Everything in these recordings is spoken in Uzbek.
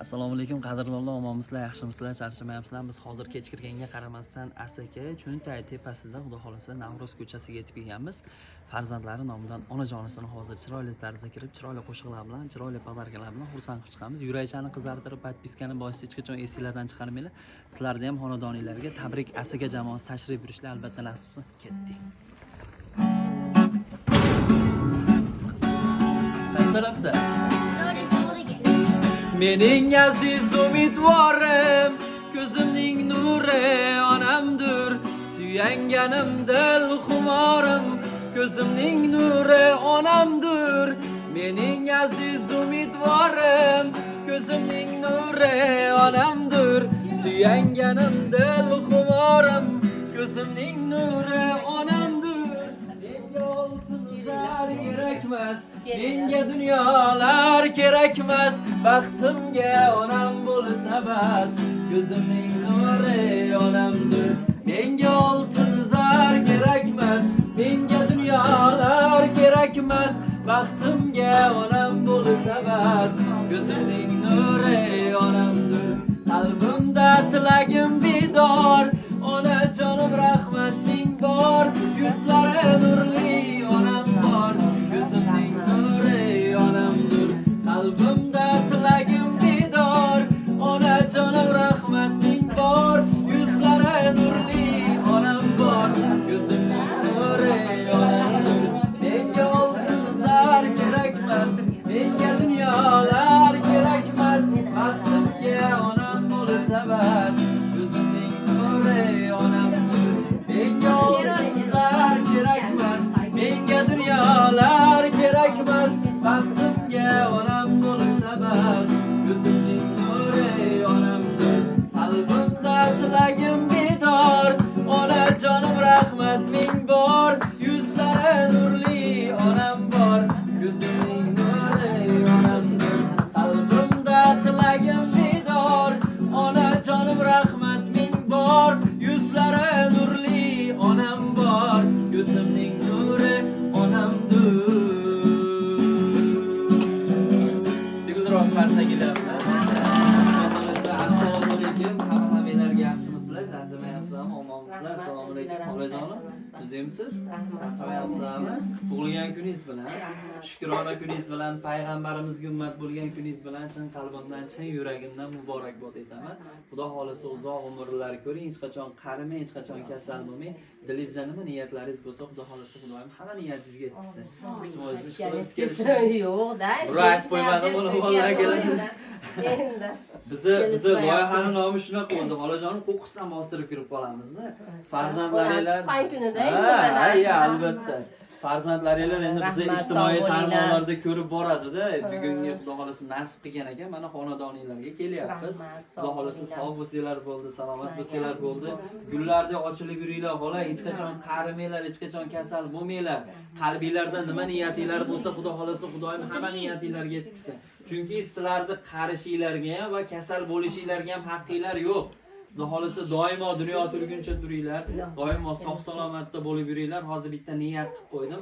Assalomu alaykum qadrli omonmisizlar, yaxshimisizlar, charchamayapsizlar. Biz hozir kech kirganga qaramasdan Asaka Cho'ntay tepasida, xudo xolasa, Navro'z ko'chasiga yetib kelganmiz. Farzandlari nomidan onajonisini hozir chiroyli tarzda kirib, chiroyli qo'shiqlar bilan, chiroyli podarkalar bilan xursand qilib chiqamiz. Yurakchani qizartirib, podpiskani bosishni hech qachon esinglardan chiqarmanglar. Sizlarga ham xonadoninglarga tabrik Asaka jamoasi tashrif buyurishlar albatta nasib qilsin. Ketdik. Qaysi tarafda? Mening aziz umidvorim, ko'zimning nuri onamdir, suyanganim dil xumorim, ko'zimning nuri onamdir. Mening aziz umidvorim, ko'zimning nuri onamdir, suyanganim dil xumorim, ko'zimning nuri onamdir. Menga oltinlar kerakmas, menga dunyolar kerakmas, baxtimga onam bo'lsa bas, ko'zimning nuri onamdir. Menga oltin zar kerakmas, menga dunyolar kerakmas, baxtimga onam bo'lsa bas, ko'zimning nuri onamdir. Qalbimda tilagim bedor, onajonim rahmating bor, yuzlari nurli onam bor, ko'zimning nuri onamdir. Qalbimda tilagim bedor, onajonim rahmating bor, yuzlari nurli onam bor, ko'zimning nuri onamdir. Menga oltin zar kerakmas, menga dunyolar kerakmas, baxtimga onam bo'lsa bas, ko'zimning nuri onamdir. Menga oltin zar kerakmas, menga dunyolar kerakmas, baxtimga onam bo'lsa bas, ko'zimning nuri onamdir. Qalbimda tilagim bedor, onajonim rahmat ming bor, yuzlari nurli onam bor, ko'zimning nuri onamdir. Qalbimda tilagim bedor, onajonim rahmat ming bor, yuzlari nurli onam bor, ko'zimning nuri onamdir. Tegildiroz marsa kelyapti. Assalomu alaykum. Hammalarga yaxshimisizlar? Charchamayapsizlarmi? Omonmisizlar? Assalomu alaykum. Xolajonim, tuzimsiz? Charchamayapsizlarmi? Tug'ilgan kuningiz bilan, shukrona kuningiz bilan, payg'ambarimizga ummat bo'lgan kuningiz bilan chin qalbimdan, chin yuragimdan muborakbod etaman. Xudo xolasa uzoq umrlar ko'ring, hech qachon qarimang, hech qachon kasal bo'lmang. Dilingizda nima niyatlaringiz bo'lsa, Xudo xolasa Xudoyim hamma niyatingizga yetkazsin. Kutmoz ishqilib kelishimiz yo'q-da. Rayt qo'ymadim uni bolalar keladi. Bizi loyihaning nomi shunaqa o'zi, xolajonim qo'qqisdan bostirib kirib qolamiz-da. Farzandlaringlar Tuqqan kunida endi albatta. Farzandlaringlar endi bizni ijtimoiy tarmoqlarda ko'rib boradi-da. Bugungi Xudo xolasa nasib qilgan ekan, mana xonadoninglarga kelyapmiz. Xudo xolasa sog' bo'lsanglar bo'ldi, salomat bo'lsanglar bo'ldi. Gullardek ochilib yuringlar, xola, hech qachon qarimanglar, hech qachon kasal bo'lmanglar. Qalbingizda nima niyatinglar bo'lsa, Xudo xolasa Xudoyim hamma niyatinglarga yetkazsin. Chunki sizlarni qarishinglarga ham va kasal bo'lishinglarga ham haqqinglar yo'q. Xudo xolasa doimo dunyo turguncha turinglar, doimo sog' salomatda bo'lib yuringlar. Hozir bitta niyat qilib qo'ydim.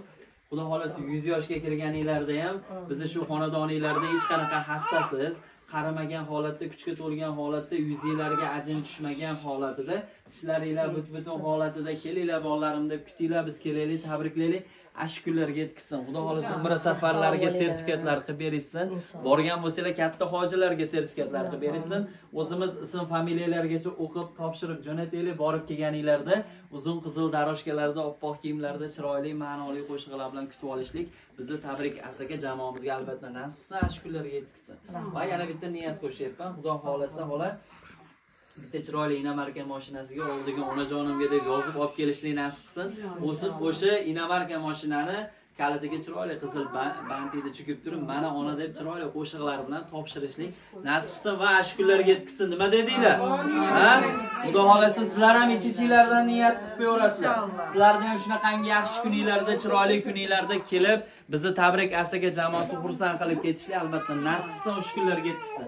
Xudo xolasa 100 yoshga kirganinglarda ham bizni shu xonadoninglarda hech qanaqa hassasiz, qaramagan holatda, kuchga to'lgan holatda, yuzinglarga ajin tushmagan holatida, tishlaringlar but-butun holatida kelinglar bolalarim deb kutinglar, biz kelaylik, tabriklaylik. Ash kunlarga yetkazsin. Xudo xolasa umra safarlariga sertifikatlar qilib berishsin. Borgan bo'lsanglar katta hojilarga sertifikatlar qilib berishsin. O'zimiz ism familiyalargacha o'qib, topshirib jo'nataylik. Borib kelganinglarda uzun qizil daroshkalarda, oppoq kiyimlarda chiroyli, ma'noli qo'shiqlar bilan kutib olishlik bizni tabrik Asaka jamoamizga albatta nasib qilsin, ash kunlarga yetkazsin. Va yana bitta niyat qo'shyapman. Xudo xolasa xola bitta chiroyli Inamarka mashinasiga oldiga onajonimga deb yozib olib kelishni nasib qilsin. O'sha Inamarka mashinani kalitiga chiroyli qizil bandida chukib turib, mana ona deb chiroyli qo'shiqlar bilan topshirishlik nasib qilsin va ash kunlarga yetkazsin. Nima dedinglar? Ha? Xudo xolasa sizlar ham ich-ichinglardan niyat qilib qo'yasizlar. Sizlarni ham shunaqangi yaxshi kuninglarda, chiroyli kuninglarda kelib, bizni tabrik Asaka jamoasi xursand qilib ketishlik albatta nasib qilsin, o'sha kunlarga yetkazsin.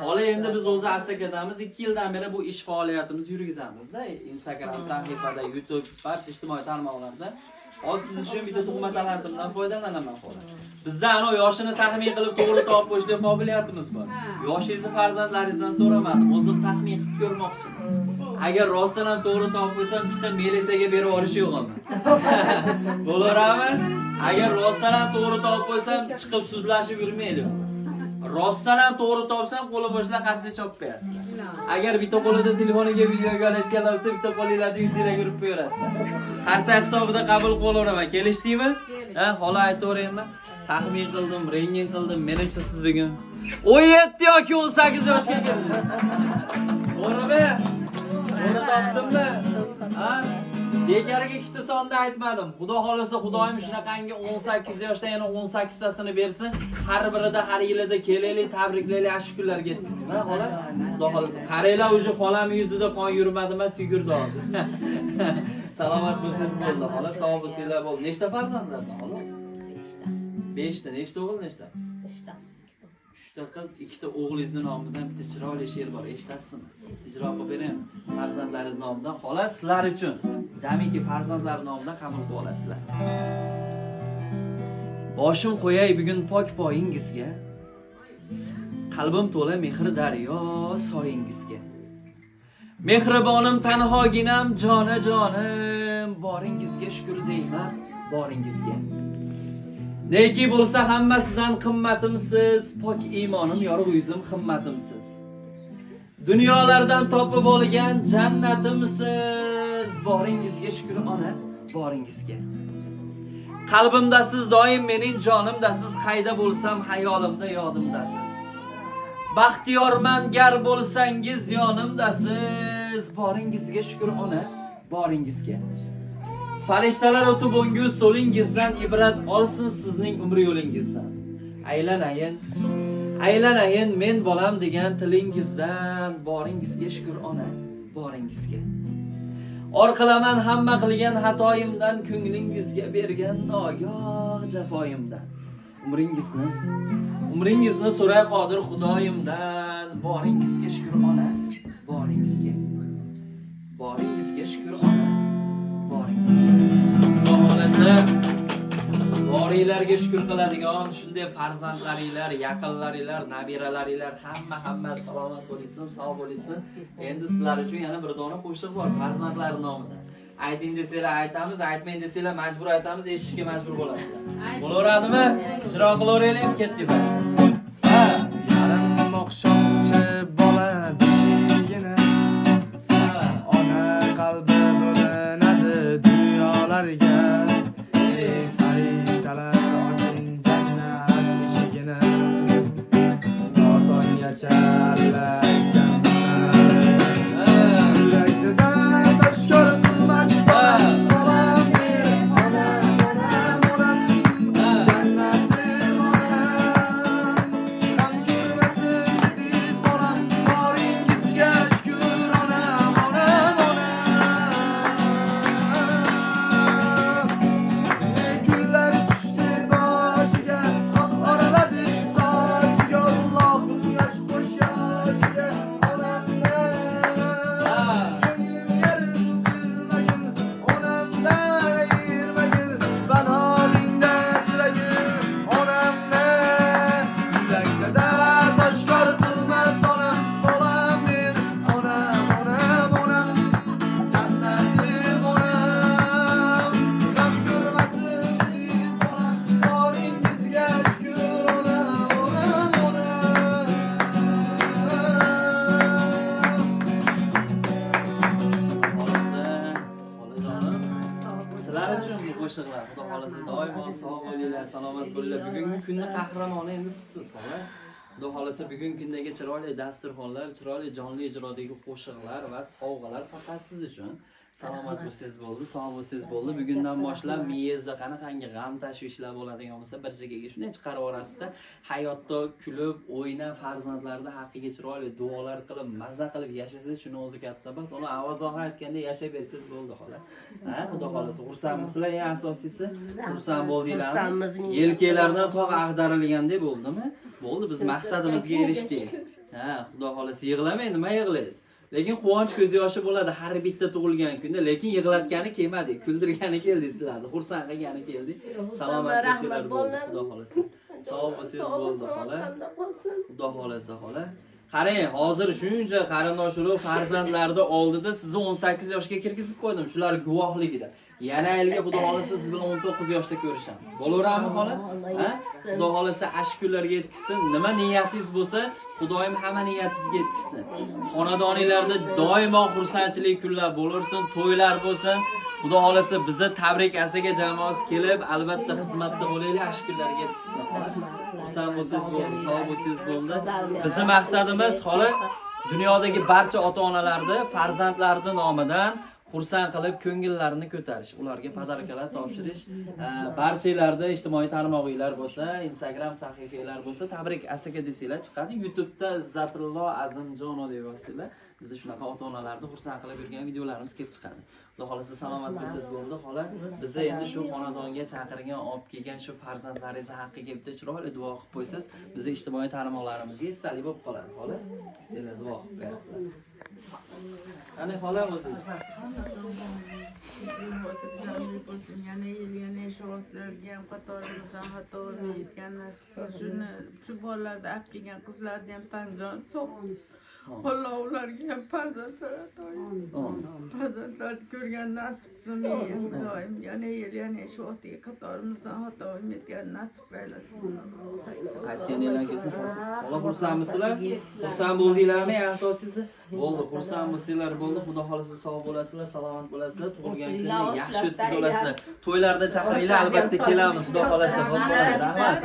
Xola, endi biz o'zi Asakadamiz 2 yildan beri bu ish faoliyatimizni yurgizamiz-da. Instagram sahifada, YouTube, barcha ijtimoiy tarmoqlarda Hozir siz uchun bitta tug'ma talentimdan foydalanaman xolos. Bizda ana yoshini taxmin qilib to'g'ri topib qo'yishga qobiliyatimiz bor. Yoshingizni farzandlaringizdan so'ramadim, o'zim taxmin qilib ko'rmoqchiman. Agar rostdan ham to'g'ri topib qo'ysam, chiqib Melisaga berib yuborish yo'qmi? Bo'laverami? Agar rostdan ham to'g'ri topib qo'ysam, chiqib sudlashib yurmaylik. Rostdan ham to'g'ri topsam, qo'li boshlar qarshi chopib qo'yasizlar. Agar bitta qo'lida telefoniga videoga olayotganlar bo'lsa, bitta qo'lingizda yuzingizga yurib qo'yasizlar. Qarshi hisobida qabul qilaveraman. Kelishdingmi? Ha, xola aytaveraymi? Taxmin qildim, rengin qildim. Menimcha siz bugun 17 yoki 18 yoshga keldingiz. To'g'rimi? To'g'ri topdimmi? Ha? Bekariga ikkita sonni aytmadim. Xudo xolasa Xudoyim shunaqangi 18 yoshda yana 18 tasini bersin. Har birida har yilida kelaylik, tabriklaylik, yaxshi kunlarga yetkazsin. Ha, xola? Xudo xolasa. Qaranglar, o'zi xolamning yuzida qon yurmadi emas, yugurdi hozir. Salomat bo'lsangiz bo'ldi, xola. Sog' bo'lsanglar bo'ldi. Nechta farzandlardan, xola? 5 ta. Nechta o'g'il, nechta qiz? 3 ta. 3 ta qiz, 2 ta o'g'lingizning nomidan bitta chiroyli she'r bor. Eshitasizmi? Ijro qilib bering. Farzandlaringiz nomidan, xola, sizlar uchun. Jamiki farzandlar nomidan qabul qilib olasizlar. Boshim qo'yay bugun pok poyingizga. Qalbim to'la mehr daryo soyingizga. Mehribonim tanhoginam jonim, boringizga shukr deyman, boringizga. Neki bo'lsa hammasidan qimmatimsiz, pok iymonim yorug' yuzim himmatimsiz. Dunyolardan topib olgan jannatimsiz, boringizga shukr ona, boringizga. Qalbimdasiz doim mening jonimdasiz, qayda bo'lsam hayolimda yodimdasiz. Baxtiyorman gar bo'lsangiz yonimdasiz, boringizga shukr ona, boringizga. Farishtalar o'tib o'ngu so'lingizdan ibrat olsin sizning umr yo'lingizdan. Aylanayin men bolam degan tilingizdan, boringizga shukr ona, boringizga. Orqalaman hamma qilgan xatoyimdan, ko'nglingizga bergan nogoh jafoyimdan. Umringizni so'ray qodir Xudoyimdan, boringizga shukr ona, boringizga. Boringizga shukr ona, boringizga. Xudo xolasa boringlarga shukr qiladigan shunday farzandlaringlar, yaqinlaringlar, nabiralaringlar hamma salomat bo'lsin, sog' bo'lsin. Endi sizlar uchun yana bir dona qo'shiq bor farzandlar nomidan. Ayting desanglar aytamiz, aytmang desanglar majbur aytamiz, eshitishga majbur bo'lasizlar. Bo'laveradimi? Ijro qilaveraylik, ketdik. Ha, yarim oqshomcha bola beshigina. Ona qalbi bo'linadi dunyolarga. Farishtalar oching jannat eshigini. Otongacha qo'shiqlar. Xudo xolasa doimo sog' bo'linglar, salomat bo'linglar. Bugungi kunning qahramoni endi sizsiz, xola. Xudo xolasa bugungi kundagi chiroyli dasturxonlar, chiroyli jonli ijrodagi qo'shiqlar va sovg'alar faqat siz uchun. Salomat bo'lsangiz bo'ldi, sog' bo'lsangiz bo'ldi. Bugundan boshlab miyangizda qanaqangi g'am tashvishlar bo'ladigan bo'lsa, bir joyga shunday chiqarib yuborasizda, hayotda kulib, o'ynab, farzandlarni haqqiga chiroyli duolar qilib, mazza qilib yashasangiz, shuni o'zi katta baxt. Uni avozog'i aytganda yashab bersangiz bo'ldi, xola. Ha, xudo xolasa xursandmisizlar, eng asosiysi xursand bo'ldinglarmi? Yelkalardan tog' ag'darilgandek bo'ldimi? Bo'ldi, biz maqsadimizga erishdik. Ha, xudo xolasa yig'lamang, nima yig'laysiz? Lekin quvonch ko'z yoshi bo'ladi har bitta tug'ilgan kunda, lekin yig'latgani kelmadi, kuldirgani keldi sizlarni, xursand qilgani keldi. Salomat bo'lsanglar bo'ldi, Xudo xolasa. Sog' bo'lsangiz bo'ldi xola. Xudo xolasa xola. Qarang, hozir shuncha qarindosh urug' farzandlarni oldida sizni 18 yoshga kirgizib qo'ydim, shular guvohligida. Yana yilga Xudo xolasa siz bilan 19 yoshda ko'rishamiz. Bo'laveradimi xola? Ha? Xudo xolasa ashk kunlarga yetkazsin. Nima niyatingiz bo'lsa, Xudoyim hamma niyatingizga yetkazsin. Xonadoningizda doimo xursandchilik kunlar bo'laversin, to'ylar bo'lsin. Xudo xolasa bizni tabrik asaga jamoasi kelib, albatta xizmatda bo'laylik, ashk kunlarga yetkazsin. Xursand bo'lsangiz bo'ldi, sog' bo'lsangiz bo'ldi. Bizning maqsadimiz xola dunyodagi barcha ota-onalarni farzandlari nomidan xursand qilib ko'ngillarini ko'tarish, ularga podarkalar topshirish, barchalarda ijtimoiy tarmoqlar bo'lsa, Instagram sahifalar bo'lsa, tabrik asaga desanglar chiqadi. YouTube'da Izzatullo Azimjonov deb yozsanglar, bizni shunaqa ota-onalarni xursand qilib yurgan videolarimiz kelib chiqadi. Xudo xolasa salomat bo'lsangiz bo'ldi, xola. Bizni endi shu xonadonga chaqirgan, olib kelgan shu farzandlaringiz haqqiga bitta chiroyli duo qilib qo'ysangiz, bizni ijtimoiy tarmoqlarimizga esdalik bo'lib qoladi, xola. Yana duo qilib qo'yasizlar. Qani xola o'zingiz? Yana shu vaqtlarga ham qatorimizdan xato olmaydigan nasib qilsin. Shu bolalarda olib kelgan qizlarni ham tanjon sog'. Alloh ularga ham farzandlar ato etsin. Farzandlarni ko'rgan nasib qilsin. Xudoyim yana shu vaqtga qatorimizdan xato olmaydigan nasib qilsin. Aytganingiz kelsin. Xola xursandmisizlar? Xursand bo'ldinglarmi asosiysi? Bo'ldi, xursand bo'lsanglar bo'ldi. Xudo xolasa sog' bo'lasizlar, salomat bo'lasizlar, tug'ilgan kunni yaxshi o'tkazib olasizlar. To'ylarda chaqiringlar, albatta kelamiz, Xudo xolasa. Rahmat.